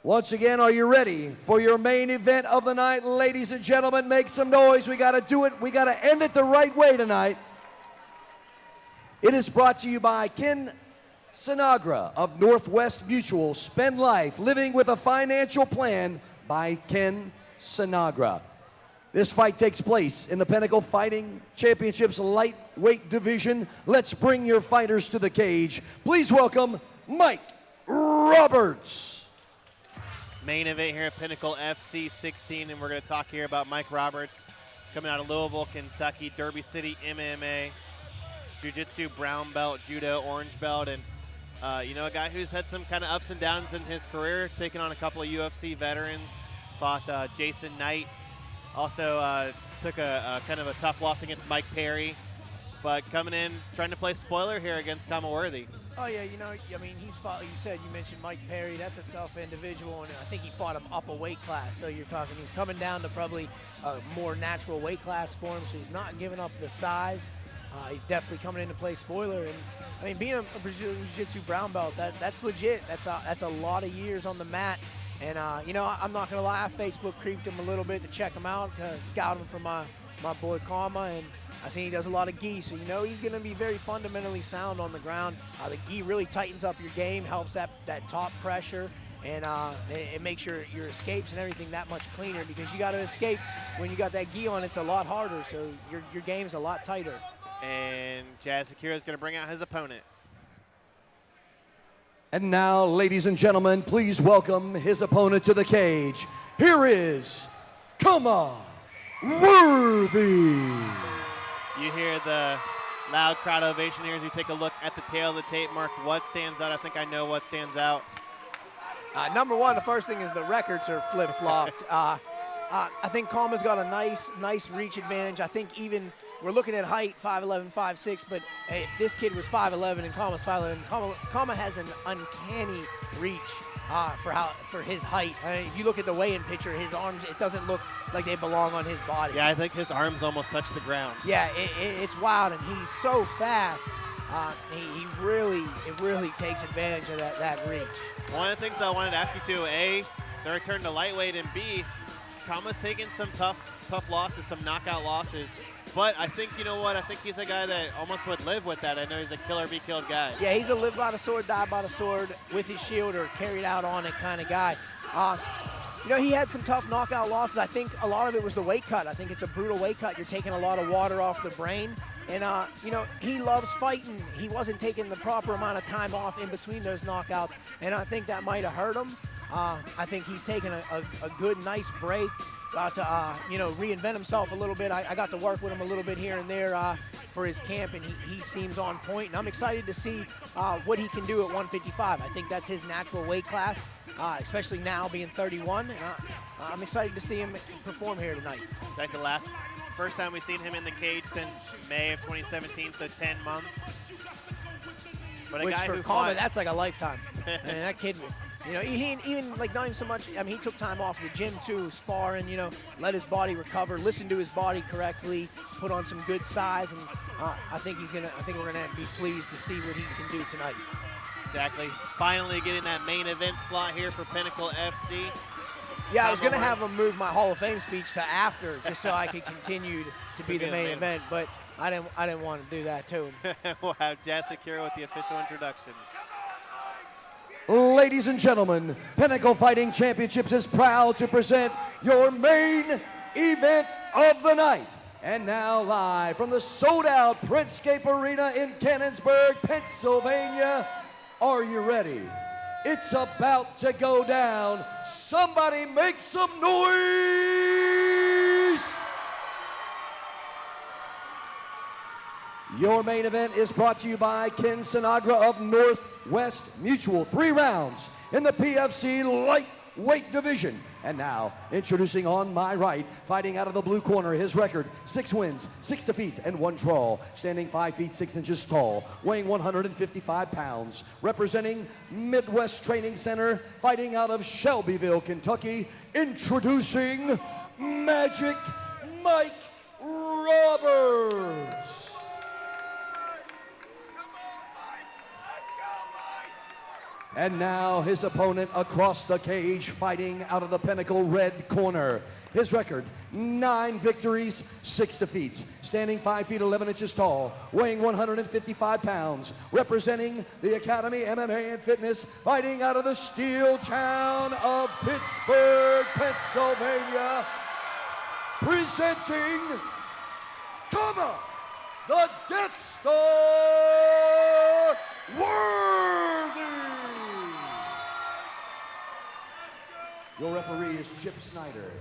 Once again, are you ready for your main event of the night? Ladies and gentlemen, make some noise. We got to do it. We got to end it the right way tonight. It is brought to you by Ken Sinagra of Northwest Mutual. Spend life living with a financial plan by Ken Sinagra. This fight takes place in the Pinnacle Fighting Championships lightweight division. Let's bring your fighters to the cage. Please welcome Mike Roberts. Main event here at Pinnacle FC 16, and we're going to talk here about Mike Roberts, coming out of Louisville, Kentucky, Derby City MMA, Jiu-Jitsu brown belt, Judo orange belt, and you know, a guy who's had some kind of ups and downs in his career, taking on a couple of UFC veterans, fought Jason Knight, also took a kind of a tough loss against Mike Perry, but coming in, trying to play spoiler here against Khama Worthy. Oh yeah, you know, I mean, he's fought, you mentioned Mike Perry, that's a tough individual, and I think he fought him up a weight class, so you're talking, he's coming down to probably a more natural weight class for him, so he's not giving up the size. He's definitely coming in to play spoiler, and I mean, being a Brazilian Jiu-Jitsu brown belt, that's legit. That's a lot of years on the mat, and you know, I'm not gonna lie, I Facebook creeped him a little bit to check him out, to scout him for my boy Khama, and I seen he does a lot of gi, so you know he's going to be very fundamentally sound on the ground. The gi really tightens up your game, helps that top pressure, and it makes your escapes and everything that much cleaner, because you got to escape when you got that gi on. It's a lot harder, so your game's a lot tighter. And Jazz Akira is going to bring out his opponent. And now, ladies and gentlemen, please welcome his opponent to the cage. Here is Khama Worthy. You hear the loud crowd ovation here as you take a look at the tail of the tape. Mark, what stands out? I think I know what stands out. Number one, the first thing is the records are flip-flopped. I think Khama's got a nice reach advantage. I think even we're looking at height, 5'11", 5'6", but if this kid was 5'11" and Khama's 5'11", Khama has an uncanny reach for his height. I mean, if you look at the weigh-in picture, his arms, it doesn't look like they belong on his body. Yeah, I think his arms almost touch the ground. Yeah, it's wild, and he's so fast. It really takes advantage of that reach. One of the things I wanted to ask you too, A, the return to lightweight, and B, Khama's taken some tough losses, some knockout losses. But I think, you know what, I think he's a guy that almost would live with that. I know he's a kill or be killed guy. Yeah, he's a live by the sword, die by the sword, with his shield or carried out on it kind of guy. You know, he had some tough knockout losses. I think a lot of it was the weight cut. I think it's a brutal weight cut. You're taking a lot of water off the brain. And, you know, he loves fighting. He wasn't taking the proper amount of time off in between those knockouts, and I think that might have hurt him. I think he's taken a good, nice break. Got to, you know, reinvent himself a little bit. I got to work with him a little bit here and there for his camp, and he seems on point. And I'm excited to see what he can do at 155. I think that's his natural weight class, especially now being 31. And I'm excited to see him perform here tonight. That's the first time we've seen him in the cage since May of 2017, so 10 months. But a Which guy for who Khama, that's like a lifetime. And that kid, you know, he even like not even so much. I mean, he took time off the gym too, sparring. You know, let his body recover, listen to his body correctly, put on some good size, and I think we're gonna be pleased to see what he can do tonight. Exactly. Finally getting that main event slot here for Pinnacle FC. Yeah, I was gonna have him move my Hall of Fame speech to after, just so I could continue to be the main event, but I didn't want to do that to him. We'll have Jazz Akira with the official introductions. Ladies and gentlemen, Pinnacle Fighting Championships is proud to present your main event of the night. And now live from the sold-out Printscape Arena in Cannonsburg, Pennsylvania, are you ready? It's about to go down. Somebody make some noise! Your main event is brought to you by Ken Sinagra of Northwest Mutual. 3 rounds in the PFC lightweight division. And now, introducing on my right, fighting out of the blue corner, his record, 6 wins, 6 defeats, and 1 draw. Standing 5 feet 6 inches tall, weighing 155 pounds. Representing Midwest Training Center, fighting out of Shelbyville, Kentucky. Introducing Magic Mike Roberts. And now his opponent across the cage, fighting out of the Pinnacle red corner. His record, 9 victories, 6 defeats. Standing 5 feet 11 inches tall, weighing 155 pounds. Representing the Academy MMA and Fitness, fighting out of the steel town of Pittsburgh, Pennsylvania. Presenting Khama, the Death Star Worthy. Your referee is Chip Snyder.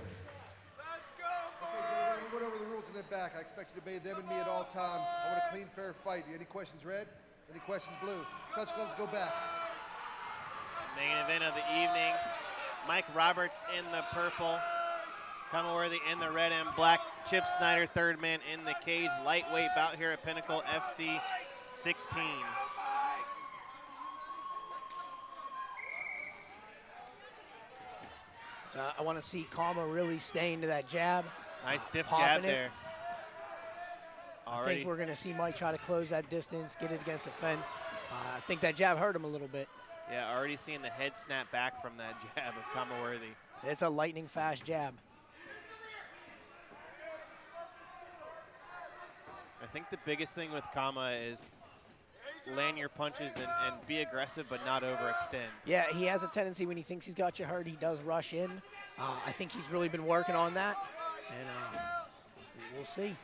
We went over the rules in the back. I expect you to obey them and me at all times. I want a clean, fair fight. Any questions, red? Any questions, blue? Touch gloves, go back. Main event of the evening. Mike Roberts in the purple. Khama Worthy in the red and black. Chip Snyder, third man in the cage. Lightweight bout here at Pinnacle FC 16. So I want to see Khama really stay into that jab. Nice stiff popping jab it. there. I think we're going to see Mike try to close that distance, get it against the fence. I think that jab hurt him a little bit. Yeah, already seeing the head snap back from that jab of Khama Worthy. So it's a lightning fast jab. I think the biggest thing with Khama is land your punches and be aggressive but not overextend. Yeah, he has a tendency when he thinks he's got you hurt, he does rush in. I think he's really been working on that, and we'll see.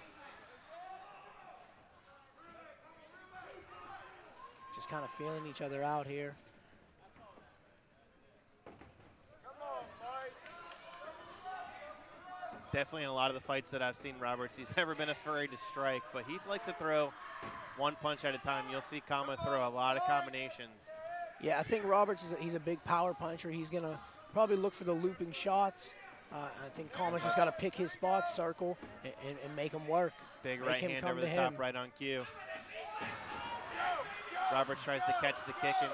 Just kind of feeling each other out here. Definitely in a lot of the fights that I've seen Roberts, he's never been afraid to strike, but he likes to throw one punch at a time. You'll see Khama throw a lot of combinations. Yeah, I think Roberts, he's a big power puncher. He's going to probably look for the looping shots. I think Khama's just got to pick his spots, circle, and make him work. Big right hand over the top, right on cue. Roberts tries to catch the kick, and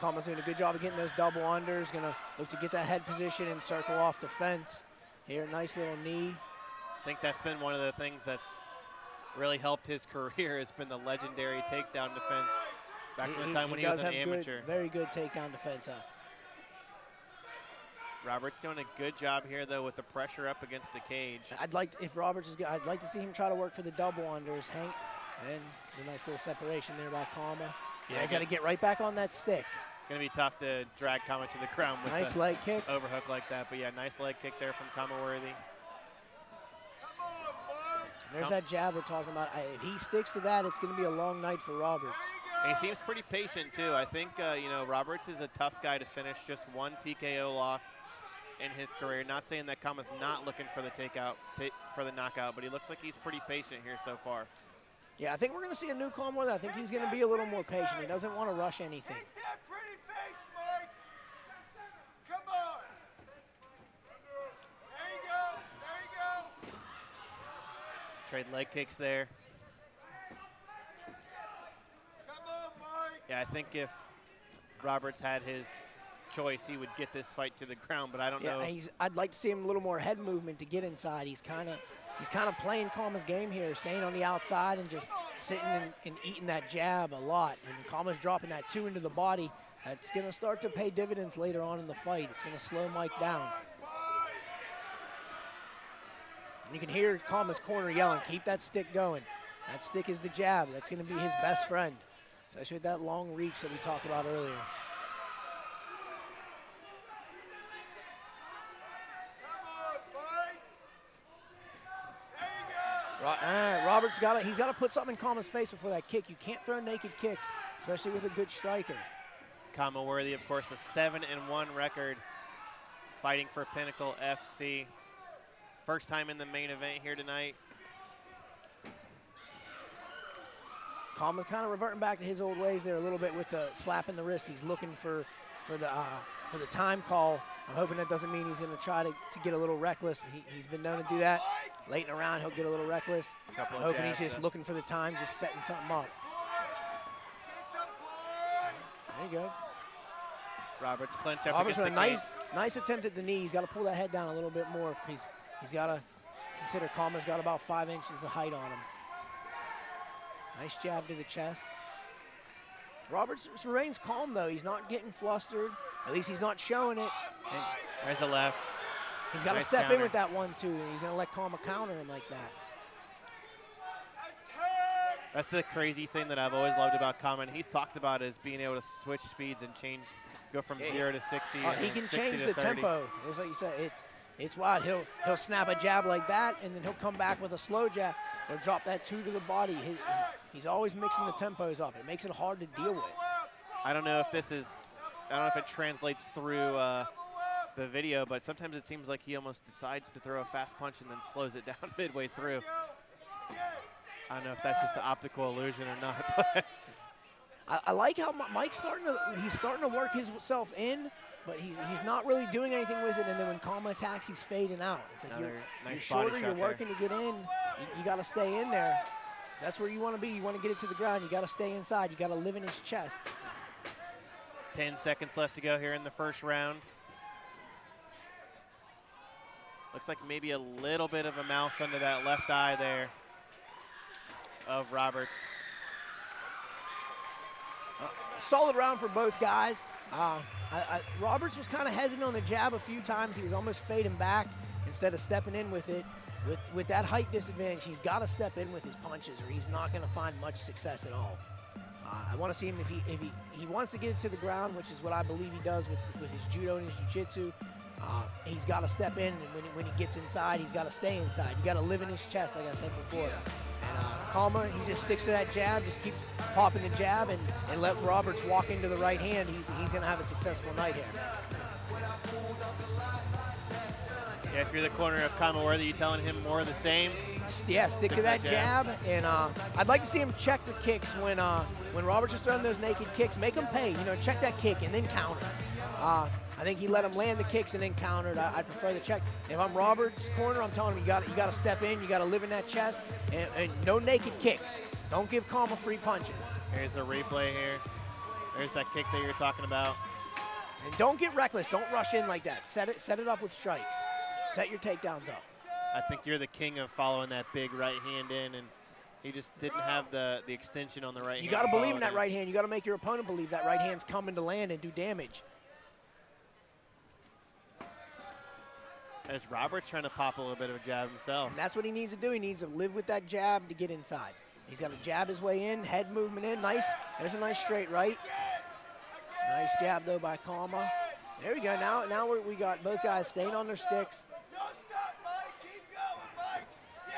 Khama's doing a good job of getting those double unders. Going to look to get that head position and circle off the fence. Here, nice little knee. I think that's been one of the things that's really helped his career has been the legendary takedown defense back in the time when he was an amateur. Very good takedown defense. Roberts doing a good job here, though, with the pressure up against the cage. I'd like to see him try to work for the double unders, Hank, and the nice little separation there by Khama. Yeah, he's got to get right back on that stick. Going to be tough to drag Khama to the ground with nice a leg kick. Overhook like that. But, yeah, nice leg kick there from Khama Worthy. There's that jab we're talking about. If he sticks to that, it's going to be a long night for Roberts. And he seems pretty patient, too. I think, Roberts is a tough guy to finish. Just one TKO loss in his career. Not saying that Khama's not looking for the for the knockout, but he looks like he's pretty patient here so far. Yeah, I think we're going to see a new Khama Worthy. I think he's going to be a little more patient. He doesn't want to rush anything. Take that pretty face, Mike. Come on. There you go. There you go. Trade leg kicks there. Come on, Mike. Yeah, I think if Roberts had his choice, he would get this fight to the ground, but I don't know. I'd like to see him a little more head movement to get inside. He's kind of playing Khama's game here, staying on the outside and just sitting and eating that jab a lot. And Khama's dropping that 2 into the body. That's going to start to pay dividends later on in the fight. It's going to slow Mike down. And you can hear Khama's corner yelling, keep that stick going. That stick is the jab. That's going to be his best friend, especially with that long reach that we talked about earlier. Roberts he's got to put something in Khama's face before that kick. You can't throw naked kicks, especially with a good striker. Khama Worthy, of course, a 7-1 record, fighting for Pinnacle FC. First time in the main event here tonight. Khama kind of reverting back to his old ways there a little bit with the slap in the wrist. He's looking for the time call. I'm hoping that doesn't mean he's going to try to get a little reckless. He's been known to do that. Late in the round, he'll get a little reckless. I'm hoping he's just looking for the time, just setting something up. There you go. Roberts clenched up Roberts against with the a nice attempt at the knee. He's got to pull that head down a little bit more. He's got to consider Khama's got about 5 inches of height on him. Nice jab to the chest. Roberts remains calm, though. He's not getting flustered. At least he's not showing it. And There's the left. he's got to Nice step counter. in with that 1-2, and he's going to let Khama counter him like that. That's the crazy thing that I've always loved about Khama. He's talked about is being able to switch speeds and go from 0 to 60. And He then can 60 change to the 30. tempo. It's like you said, it's wild. He'll snap a jab like that, and then he'll come back with a slow jab or drop that 2 to the body. He's always mixing the tempos up. It makes it hard to deal with. I don't know if it translates through the video, but sometimes it seems like he almost decides to throw a fast punch and then slows it down midway through. I don't know if that's just an optical illusion or not. But I like how Mike's starting to work himself in, but he's not really doing anything with it. And then when Khama attacks, he's fading out. It's like Another you're nice body shorter, shot you're there. working to get in. You got to stay in there. That's where you want to be. You want to get it to the ground. You got to stay inside. You got to live in his chest. 10 seconds left to go here in the first round. Looks like maybe a little bit of a mouse under that left eye there of Roberts. Solid round for both guys. Roberts was kind of hesitant on the jab a few times. He was almost fading back instead of stepping in with it. With that height disadvantage, he's got to step in with his punches or he's not going to find much success at all. I want to see him if he wants to get it to the ground, which is what I believe he does with his judo and his jiu-jitsu. He's got to step in, and when he gets inside, he's got to stay inside. You got to live in his chest, like I said before. And Khama, he just sticks to that jab, just keeps popping the jab, and let Roberts walk into the right hand. He's going to have a successful night here. Yeah, if you're the corner of Khama Worthy, you telling him more of the same? Yeah, stick to that jab, and I'd like to see him check the kicks when Roberts is throwing those naked kicks. Make him pay, check that kick and then counter. I think he let him land the kicks and then countered. I prefer the check. If I'm Roberts' corner, I'm telling him you got to step in, you got to live in that chest, and no naked kicks. Don't give Khama free punches. Here's the replay here. There's that kick that you're talking about. And don't get reckless. Don't rush in like that. Set it up with strikes. Set your takedowns up. I think you're the king of following that big right hand in, and he just didn't have the extension on the right hand. You got to believe in that right hand. You got to make your opponent believe that right hand's coming to land and do damage. As Roberts trying to pop a little bit of a jab himself. And that's what he needs to do. He needs to live with that jab to get inside. He's got to jab his way in, head movement in. Nice. There's a nice straight right. Nice jab, though, by Khama. There we go. Now we got both guys staying on their sticks.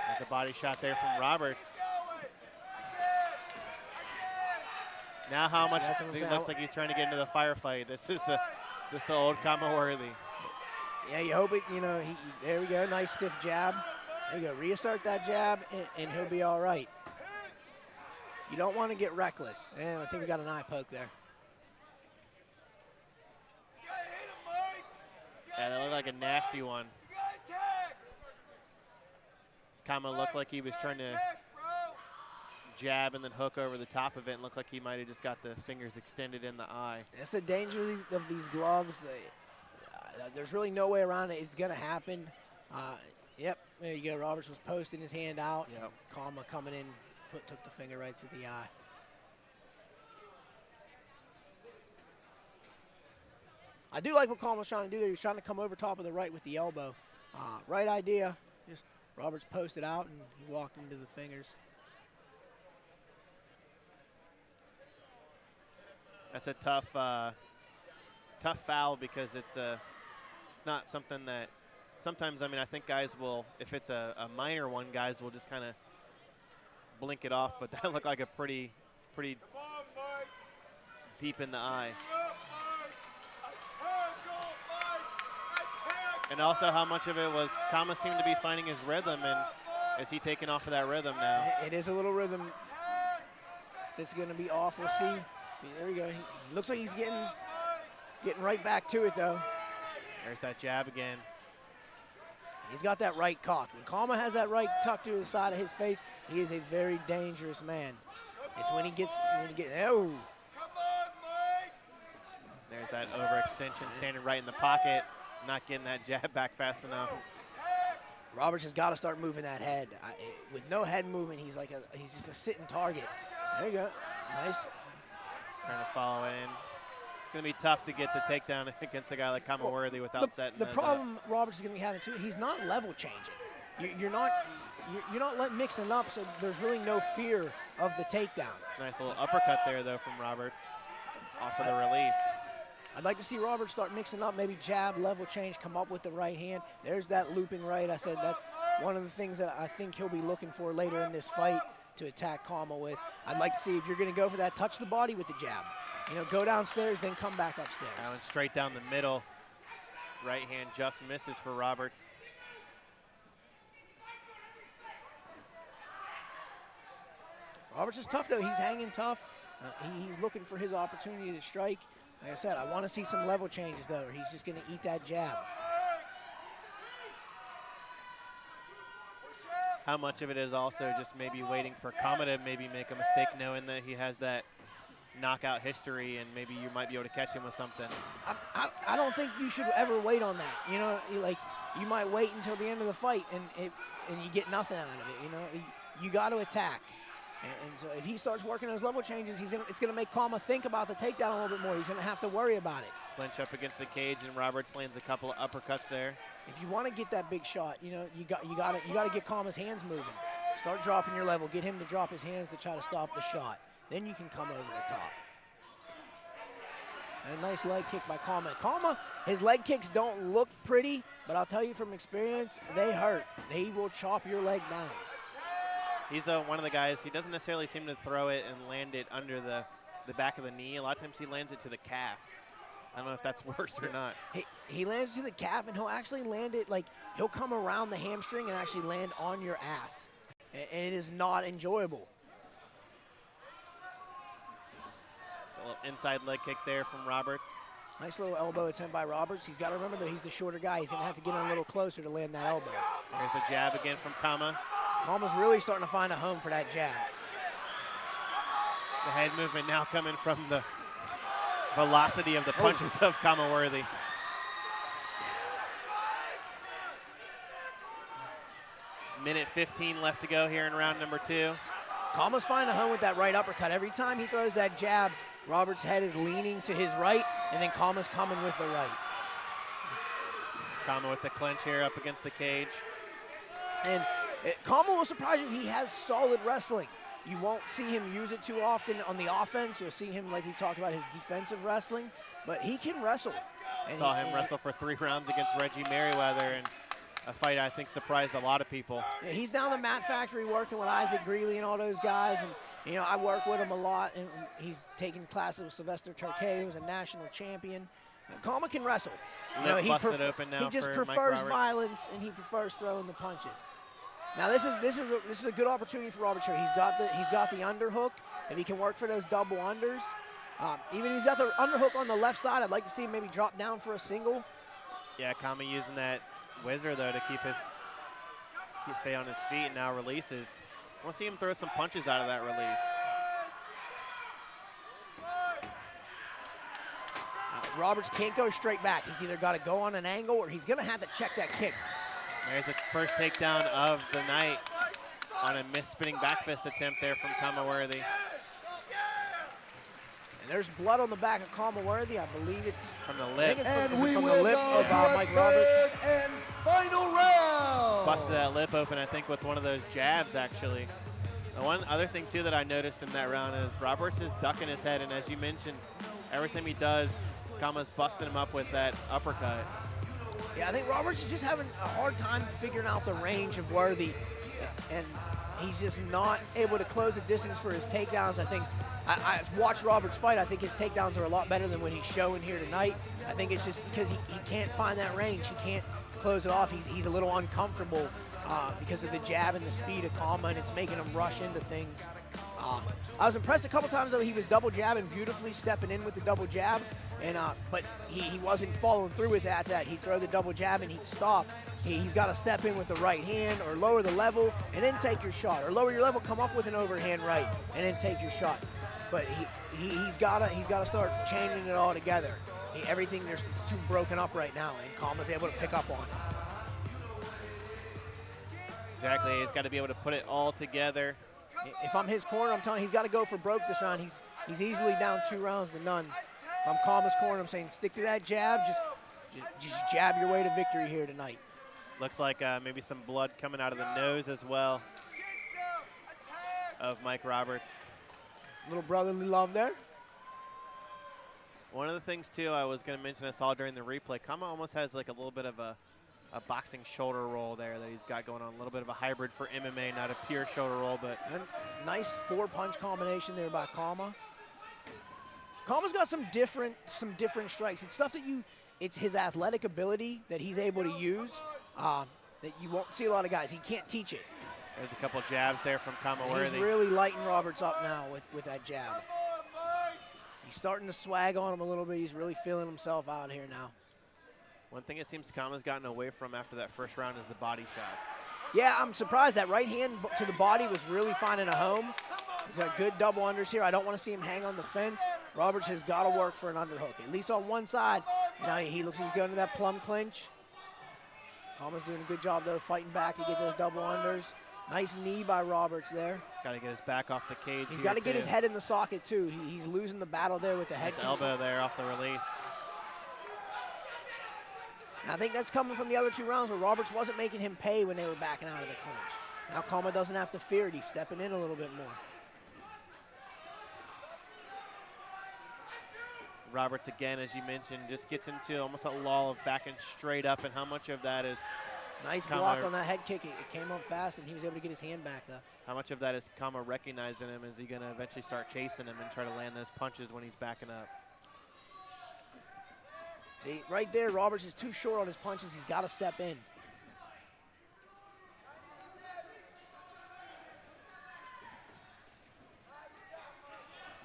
There's a body shot there from Roberts. Now how much it looks like he's trying to get into the firefight. This is the old Khama Worthy. Yeah, you hope it, there we go. Nice stiff jab. There you go. Reassert that jab, and he'll be all right. You don't want to get reckless. And I think we got an eye poke there. Yeah, that looked like a nasty one. This Khama looked like he was trying to jab and then hook over the top of it, and looked like he might have just got the fingers extended in the eye. That's the danger of these gloves. There's really no way around it. It's going to happen. Yep, there you go. Roberts was posting his hand out. Yep. Khama coming in, took the finger right to the eye. I do like what Khama was trying to do there. He was trying to come over top of the right with the elbow. Right idea. Just Roberts posted out and he walked into the fingers. That's a tough foul because it's not something that sometimes, I think guys will, if it's a minor one, guys will just kind of blink it off, but that looked like a pretty deep in the eye. And also how much of it was Khama seemed to be finding his rhythm, and is he taking off of that rhythm now? It is a little rhythm that's going to be off. We'll see. There we go. He looks like he's getting right back to it, though. There's that jab again. He's got that right cocked. When Khama has that right tucked to the side of his face, he is a very dangerous man. It's when he gets, oh. There's that overextension, standing right in the pocket, not getting that jab back fast enough. Roberts has got to start moving that head. With no head movement, he's just a sitting target. There you go. Nice. Trying to follow in. It's going to be tough to get the takedown against a guy like Khama Worthy without setting the those problem Roberts is going to be having too, he's not level changing. You're not mixing up, so there's really no fear of the takedown. It's a nice little uppercut there, though, from Roberts off of the release. I'd like to see Roberts start mixing up, maybe jab, level change, come up with the right hand. There's that looping right. I said that's one of the things that I think he'll be looking for later in this fight to attack Khama with. I'd like to see if you're going to go for that, touch the body with the jab. You know, go downstairs, then come back upstairs. That one straight down the middle. Right hand just misses for Roberts. Roberts is tough, though. He's hanging tough. He's looking for his opportunity to strike. Like I said, I want to see some level changes, though, or he's just going to eat that jab. How much of it is also just maybe waiting for Khama to maybe make a mistake, knowing that he has that knockout history and maybe you might be able to catch him with something? I don't think you should ever wait on that. You know, like you might wait until the end of the fight and you get nothing out of it. You know, you got to attack. And so if he starts working those level changes, it's going to make Khama think about the takedown a little bit more. He's going to have to worry about it. Clinch up against the cage, and Roberts lands a couple of uppercuts there. If you want to get that big shot, you know, you got to get Khama's hands moving. Start dropping your level. Get him to drop his hands to try to stop the shot. Then you can come over the top. And a nice leg kick by Khama. Khama, his leg kicks don't look pretty, but I'll tell you from experience, they hurt. They will chop your leg down. He's one of the guys, he doesn't necessarily seem to throw it and land it under the back of the knee. A lot of times he lands it to the calf. I don't know if that's worse or not. He lands to the calf, and he'll actually land it, like, he'll come around the hamstring and actually land on your ass. And it is not enjoyable. It's a little inside leg kick there from Roberts. Nice little elbow attempt by Roberts. He's got to remember, though, he's the shorter guy. He's going to have to get in a little closer to land that elbow. There's the jab again from Khama. Khama's really starting to find a home for that jab. The head movement now coming from the velocity of the punches of Khama Worthy. Minute 15 left to go here in round number 2. Khama's finding a home with that right uppercut. Every time he throws that jab, Roberts' head is leaning to his right, and then Khama's coming with the right. Khama with the clinch here up against the cage. And Khama will surprise you. He has solid wrestling. You won't see him use it too often on the offense. You'll see him, like we talked about, his defensive wrestling. But he can wrestle. And Saw him wrestle for 3 rounds against Reggie Merriweather, and a fight I think surprised a lot of people. Yeah, he's down the Mat Factory working with Isaac Greeley and all those guys. And, you know, I work with him a lot. And he's taking classes with Sylvester Turkey, who's a national champion. Khama can wrestle. You know, busted open now. He just for Mike prefers Roberts. violence, and he prefers throwing the punches. Now this is a good opportunity for Roberts here. He's got the underhook. If he can work for those double unders, even if he's got the underhook on the left side, I'd like to see him maybe drop down for a single. Yeah, Khama using that whizzer though to stay on his feet, and now releases. I want to see him throw some punches out of that release. Roberts can't go straight back. He's either got to go on an angle or he's going to have to check that kick. There's the first takedown of the night on a missed spinning back fist attempt there from Khama Worthy. And there's blood on the back of Khama Worthy. I believe it's from the I lip. think it's And from we the will lip go of to our Mike Roberts. third and final round. Busted that lip open, I think, with one of those jabs, actually. The one other thing, too, that I noticed in that round is Roberts is ducking his head, and as you mentioned, everything he does, Khama's busting him up with that uppercut. Yeah, I think Roberts is just having a hard time figuring out the range of Worthy, and he's just not able to close the distance for his takedowns. I think I've watched Roberts fight. I think his takedowns are a lot better than what he's showing here tonight. I think it's just because he can't find that range. He can't close it off. He's a little uncomfortable because of the jab and the speed of Khama, and it's making him rush into things. I was impressed a couple times, though. He was double jabbing beautifully, stepping in with the double jab, and but he wasn't following through with that. He'd throw the double jab and he'd stop. He's got to step in with the right hand or lower the level and then take your shot, or lower your level, come up with an overhand right, and then take your shot. But he's got to start changing it all together. Everything it's too broken up right now, and Khama's able to pick up on it. Exactly, he's got to be able to put it all together. If I'm his corner, I'm telling you, he's got to go for broke this round. He's easily down 2 rounds to none. If I'm Khama's corner, I'm saying stick to that jab. Just jab your way to victory here tonight. Looks like maybe some blood coming out of the nose as well of Mike Roberts. Little brotherly love there. One of the things, too, I was going to mention I saw during the replay, Khama almost has like a little bit of a boxing shoulder roll there that he's got going on. A little bit of a hybrid for MMA, not a pure shoulder roll, but And nice 4-punch combination there by Khama. Khama's got some different strikes. It's stuff that it's his athletic ability that he's able to use that you won't see a lot of guys. He can't teach it. there's a couple jabs there from Khama He's Worthy. really lighting Roberts up now with that jab. He's starting to swag on him a little bit. He's really feeling himself out here now. One thing it seems Khama's gotten away from after that first round is the body shots. Yeah, I'm surprised. That right hand to the body was really finding a home. He's got good double unders here. I don't want to see him hang on the fence. Roberts has got to work for an underhook, at least on one side. Now he looks like he's going to that plum clinch. Khama's doing a good job, though, fighting back to get those double unders. Nice knee by Roberts there. Got to get his back off the cage. He's got to get his head in the socket, too. He's losing the battle there with the head. Nice elbow there off the release. And I think that's coming from the other 2 rounds where Roberts wasn't making him pay when they were backing out of the clinch. Now Khama doesn't have to fear it. He's stepping in a little bit more. Roberts, again, as you mentioned, just gets into almost a lull of backing straight up, and how much of that is Nice Khama, block on that head kick. It came up fast, and he was able to get his hand back, though. how much of that is Khama recognizing him? Is he going to eventually start chasing him and try to land those punches when he's backing up? See, right there, Roberts is too short on his punches. He's got to step in.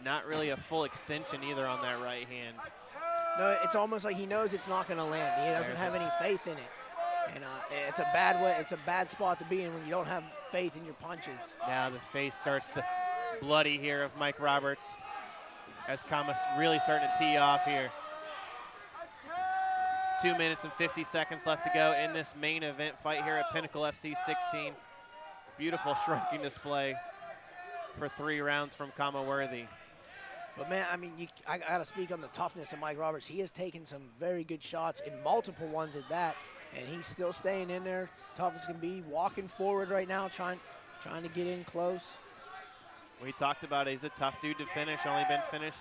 Not really a full extension either on that right hand. No, it's almost like he knows it's not going to land. He doesn't have any faith in it. And it's a bad way. It's a bad spot to be in when you don't have faith in your punches. Now the face starts to bloody here of Mike Roberts as Khama's really starting to tee off here. 2 minutes and 50 seconds left to go in this main event fight here at Pinnacle FC 16. Beautiful striking display for 3 rounds from Khama Worthy. But, man, I mean, I got to speak on the toughness of Mike Roberts. He has taken some very good shots, and multiple ones at that, and he's still staying in there, tough as can be, walking forward right now, trying to get in close. We talked about it. He's a tough dude to finish, only been finished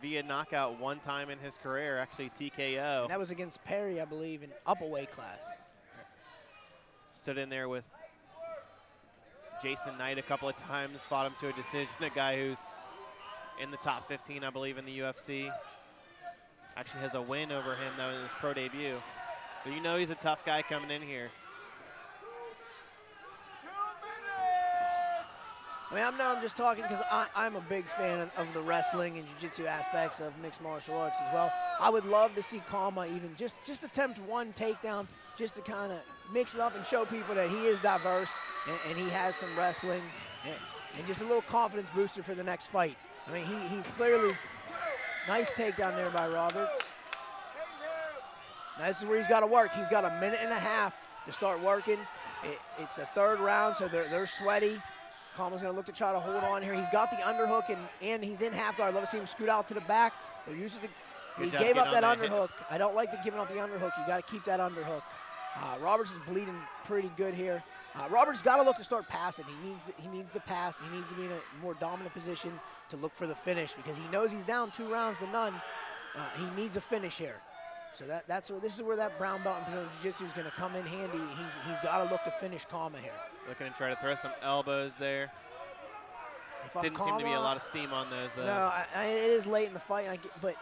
via knockout 1 time in his career, actually TKO. And that was against Perry, I believe, in upper weight class. Stood in there with Jason Knight a couple of times, fought him to a decision, a guy who's in the top 15, I believe, in the UFC. Actually has a win over him, though, in his pro debut. So you know he's a tough guy coming in here. 2 minutes. I mean, I'm just talking because I'm a big fan of the wrestling and jiu-jitsu aspects of mixed martial arts as well. I would love to see Khama even just attempt 1 takedown just to kind of mix it up and show people that he is diverse and he has some wrestling and just a little confidence booster for the next fight. I mean, he's clearly nice takedown there by Roberts. Now, this is where he's got to work. He's got 1.5 minutes to start working. It's the 3rd round, so they're sweaty. Khama's going to look to try to hold on here. He's got the underhook, and he's in half guard. I'd love to see him scoot out to the back. He gave up that underhook. I don't like giving up the underhook. You got to keep that underhook. Roberts is bleeding pretty good here. Roberts got to look to start passing. He needs the pass. He needs to be in a more dominant position to look for the finish because he knows he's down 2 rounds to none. He needs a finish here. So this is where that brown belt in Brazilian Jiu-Jitsu is going to come in handy. He's got to look to finish Khama here. Looking to try to throw some elbows there. Didn't seem to be a lot of steam on those, though. No, it is late in the fight, but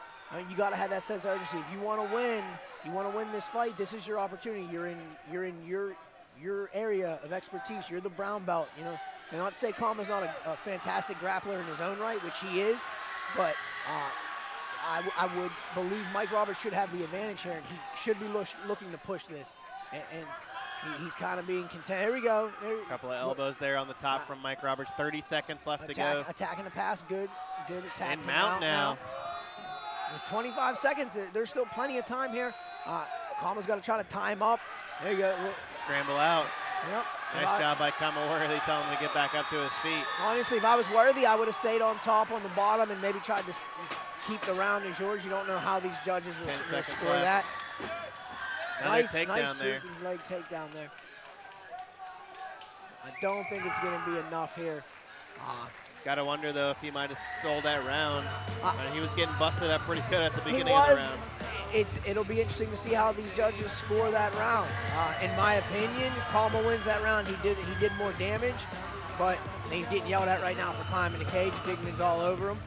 you got to have that sense of urgency. If you want to win this fight, this is your opportunity. You're in your area of expertise. You're the brown belt. You know, and not to say Khama's not a fantastic grappler in his own right, which he is, but I would believe Mike Roberts should have the advantage here, and he should be looking to push this. And he's kind of being content. Here we go. A couple of elbows there on the top from Mike Roberts. 30 seconds left to go. Attacking the pass, good attack. And mount now. With 25 seconds, there's still plenty of time here. Khama's got to try to time up. There you go. Scramble out. Yep. Nice job by Khama Worthy, telling him to get back up to his feet. Honestly, if I was Worthy, I would have stayed on top on the bottom and maybe tried to keep the round as yours. You don't know how these judges will 10 seconds score left. that. Another Nice takedown there. sweeping leg takedown there. I don't think it's going to be enough here. Gotta wonder though if he might have stole that round. He was getting busted up pretty good at the He beginning of the was. round. It'll be interesting to see how these judges score that round. In my opinion, Khama wins that round. He did more damage, but he's getting yelled at right now for climbing the cage. Digman's all over him.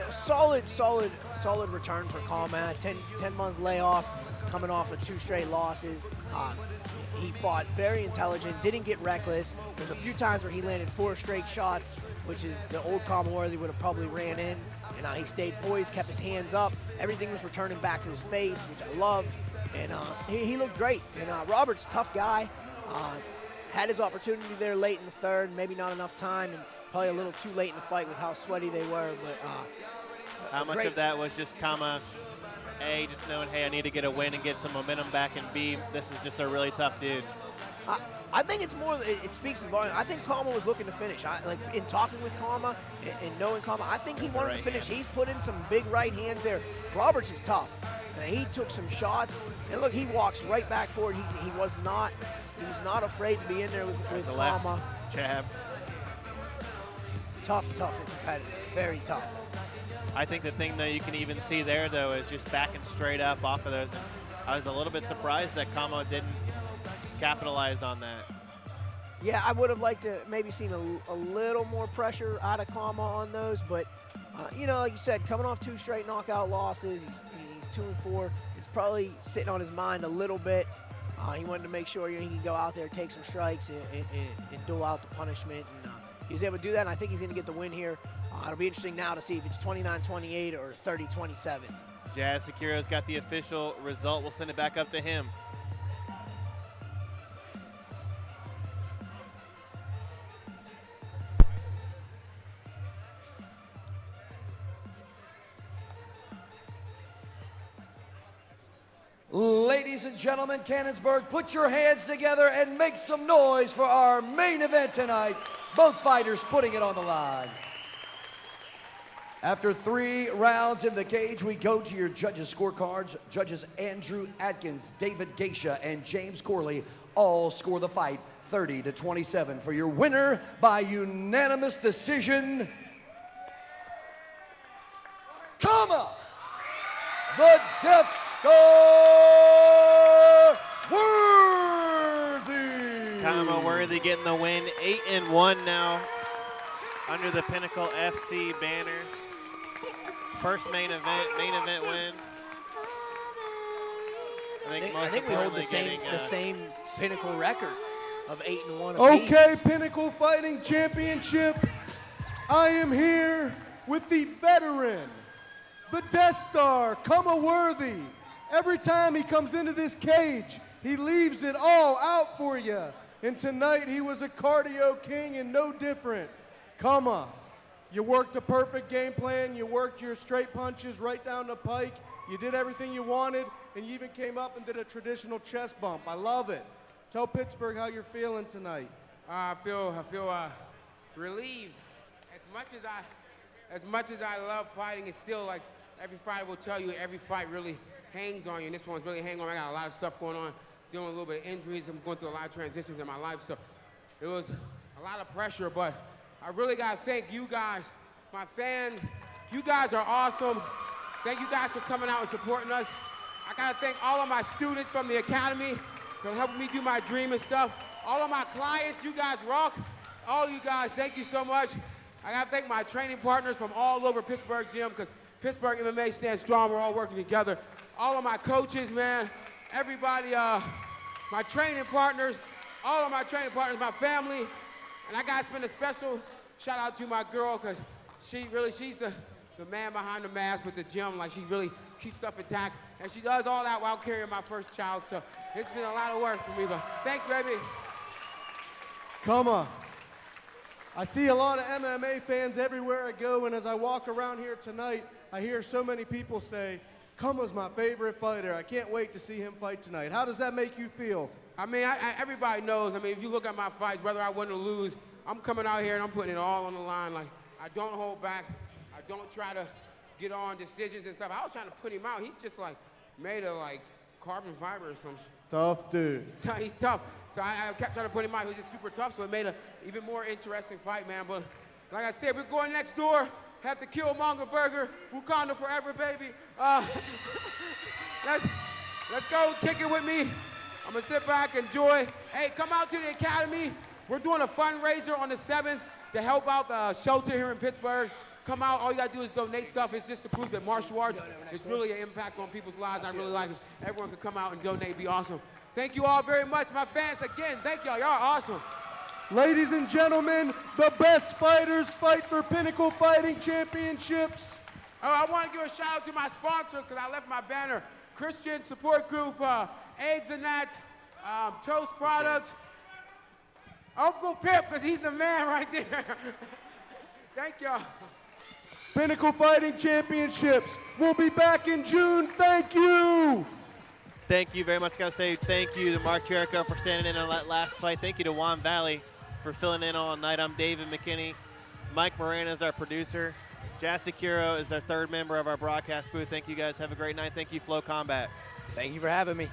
Solid return for Khama. 10-month layoff, coming off of 2 straight losses. He fought very intelligent, didn't get reckless. There's a few times where he landed 4 straight shots, which is the old Khama Worthy would have probably ran in. And he stayed poised, kept his hands up. Everything was returning back to his face, which I loved. And he looked great. And Roberts, tough guy. Had his opportunity there late in the third, maybe not enough time, and probably a little too late in the fight with how sweaty they were. But how much of that was just Khama, A, just knowing, hey, I need to get a win and get some momentum back, and B, this is just a really tough dude? I think it's more, it speaks to volume. I think Khama was looking to finish. In talking with Khama and knowing Khama, I think he wanted to finish. He's put in some big right hands there. Roberts is tough. He took some shots, and look, he walks right back forward. He was not afraid to be in there with Khama. Jab. Tough and competitive. Very tough. I think the thing that you can even see there, though, is just backing straight up off of those. And I was a little bit surprised that Khama didn't capitalize on that. Yeah, I would have liked to maybe seen a little more pressure out of Khama on those, but like you said, coming off 2 straight knockout losses, he's 2-4. It's probably sitting on his mind a little bit. He wanted to make sure he can go out there, take some strikes, and dole out the punishment. And he was able to do that, and I think he's going to get the win here. It'll be interesting now to see if it's 29-28 or 30-27. Jazz Securo's got the official result. We'll send it back up to him. Ladies and gentlemen, Cannonsburg, put your hands together and make some noise for our main event tonight. Both fighters putting it on the line. After 3 rounds in the cage, we go to your judges' scorecards. Judges Andrew Atkins, David Geisha, and James Corley all score the fight 30-27 for your winner by unanimous decision, Khama, the Death Star Worthy. Khama Worthy getting the win, 8-1 now under the Pinnacle FC banner. First main event win. I think we hold the same Pinnacle record of 8-1 apiece. Okay, Pinnacle Fighting Championship. I am here with the veteran, the Death Star, Khama Worthy. Every time he comes into this cage, he leaves it all out for you. And tonight he was a cardio king and no different. Khama, you worked a perfect game plan. You worked your straight punches right down the pike. You did everything you wanted, and you even came up and did a traditional chest bump. I love it. Tell Pittsburgh how you're feeling tonight. I feel relieved. As much as I love fighting, it's still like every fighter will tell you, every fight really hangs on you, and this one's really hanging on. I got a lot of stuff going on, dealing with a little bit of injuries. I'm going through a lot of transitions in my life, so it was a lot of pressure, but I really got to thank you guys, my fans. You guys are awesome. Thank you guys for coming out and supporting us. I got to thank all of my students from the academy for helping me do my dream and stuff. All of my clients, you guys rock. All of you guys, thank you so much. I got to thank my training partners from all over Pittsburgh Gym, because Pittsburgh MMA stands strong. We're all working together. All of my coaches, man, everybody, my training partners, all of my training partners, my family. And I got to spend a special shout out to my girl, because she's the man behind the mask with the gym. Like, she really keeps stuff intact. And she does all that while carrying my first child. So it's been a lot of work for me, but thanks, baby. Khama, I see a lot of MMA fans everywhere I go, and as I walk around here tonight, I hear so many people say, Khama's my favorite fighter. I can't wait to see him fight tonight. How does that make you feel? I mean, everybody knows. I mean, if you look at my fights, whether I win or lose, I'm coming out here and I'm putting it all on the line. Like, I don't hold back. I don't try to get on decisions and stuff. I was trying to put him out. He's just like made of like carbon fiber or some shit. Tough dude. He's tough. So I kept trying to put him out. He was just super tough, so it made an even more interesting fight, man. But like I said, we're going next door. Have to kill Monger Burger. Wakanda forever, baby. Let's go kick it with me. I'm going to sit back, enjoy. Hey, come out to the Academy. We're doing a fundraiser on the 7th to help out the shelter here in Pittsburgh. Come out. All you got to do is donate stuff. It's just to prove that martial arts is really an impact on people's lives. I really like it. Everyone can come out and donate. It'd be awesome. Thank you all very much. My fans, again, thank y'all. Y'all are awesome. Ladies and gentlemen, the best fighters fight for Pinnacle Fighting Championships. I want to give a shout out to my sponsors because I left my banner. Christian Support Group, Eggs and Nats, Toast Products, Uncle Pip, because he's the man right there. Thank y'all. Pinnacle Fighting Championships. We'll be back in June. Thank you. Thank you very much. Got to say thank you to Mark Jericho for standing in on that last fight. Thank you to Juan Valley for filling in all night. I'm David McKinney. Mike Moreno is our producer. Jassy Curo is our third member of our broadcast booth. Thank you guys. Have a great night. Thank you, Flow Combat. Thank you for having me.